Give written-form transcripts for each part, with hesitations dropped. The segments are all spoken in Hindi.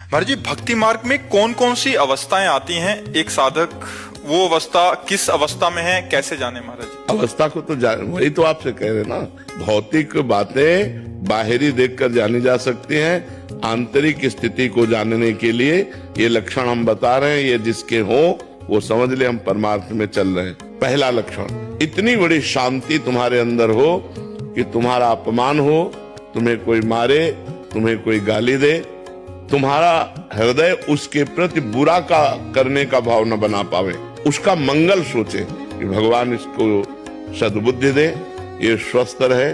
महाराज जी, भक्ति मार्ग में कौन कौन सी अवस्थाएं आती हैं? एक साधक वो अवस्था किस अवस्था में है, कैसे जाने महाराज जी? अवस्था को तो वही तो आपसे कह रहे ना, भौतिक बातें बाहरी देखकर जानी जा सकती हैं। आंतरिक स्थिति को जानने के लिए ये लक्षण हम बता रहे हैं, ये जिसके हो वो समझ ले हम परमार्थ में चल रहे हैं। पहला लक्षण, इतनी बड़ी शांति तुम्हारे अंदर हो कि तुम्हारा अपमान हो, तुम्हें कोई मारे, तुम्हें कोई गाली दे, तुम्हारा हृदय उसके प्रति बुरा का करने का भाव न बना पावे, उसका मंगल सोचे कि भगवान इसको सद्बुद्धि दे, ये स्वस्थ रहे,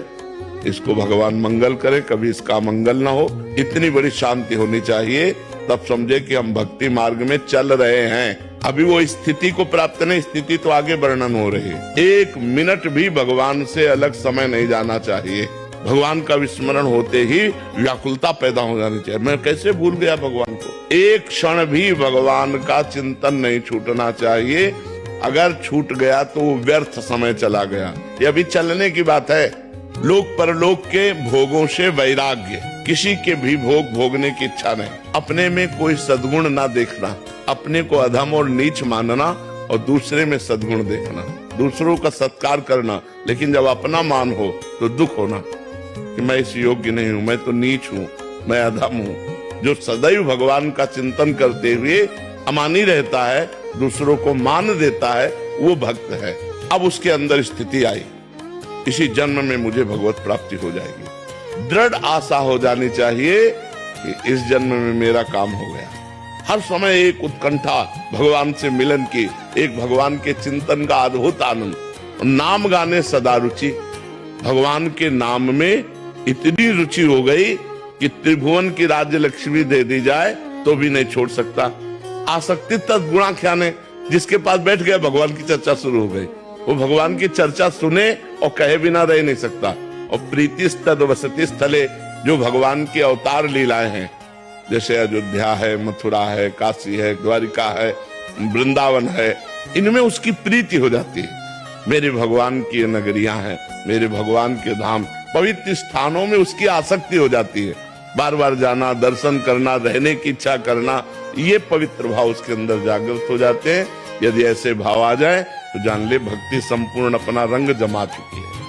इसको भगवान मंगल करे, कभी इसका मंगल ना हो। इतनी बड़ी शांति होनी चाहिए, तब समझे कि हम भक्ति मार्ग में चल रहे हैं। अभी वो स्थिति को प्राप्त नहीं, स्थिति तो आगे वर्णन हो रही है। एक मिनट भी भगवान से अलग समय नहीं जाना चाहिए। भगवान का विस्मरण होते ही व्याकुलता पैदा हो जानी चाहिए। मैं कैसे भूल गया भगवान को? एक क्षण भी भगवान का चिंतन नहीं छूटना चाहिए। अगर छूट गया तो वो व्यर्थ समय चला गया। ये अभी चलने की बात है। लोक परलोक के भोगों से वैराग्य, किसी के भी भोग भोगने की इच्छा नहीं, अपने में कोई सद्गुण ना देखना, अपने को अधम और नीच मानना और दूसरे में सद्गुण देखना, दूसरों का सत्कार करना, लेकिन जब अपना मान हो तो दुख होना कि मैं इस योग्य नहीं हूं, मैं तो नीच हूं, मैं अधम हूं। जो सदैव भगवान का चिंतन करते हुए अमानी रहता है, दूसरों को मान देता है, वो भक्त है। अब उसके अंदर स्थिति आई, इसी जन्म में मुझे भगवत प्राप्ति हो जाएगी। दृढ़ आशा हो जानी चाहिए कि इस जन्म में मेरा काम हो गया। हर समय एक उत्कंठा भगवान से मिलन की, एक भगवान के चिंतन का अद्भुत आनंद। नाम गाने सदा रुचि, भगवान के नाम में इतनी रुचि हो गई कि त्रिभुवन की राज्य लक्ष्मी दे दी जाए तो भी नहीं छोड़ सकता। आसक्ति तद्गुणाख्याने, जिसके पास बैठ गया भगवान की चर्चा शुरू हो गई, वो भगवान की चर्चा सुने और कहे बिना रह नहीं सकता। और प्रीति तद वसति स्थले, जो भगवान की अवतार लीलाएं हैं, जैसे अयोध्या है, मथुरा है, काशी है, द्वारिका है, वृंदावन है, इनमें उसकी प्रीति हो जाती है। मेरे भगवान की नगरियां हैं, मेरे भगवान के धाम, पवित्र स्थानों में उसकी आसक्ति हो जाती है। बार बार जाना, दर्शन करना, रहने की इच्छा करना, ये पवित्र भाव उसके अंदर जागृत हो जाते हैं। यदि ऐसे भाव आ जाए तो जान ले भक्ति संपूर्ण अपना रंग जमा चुकी है।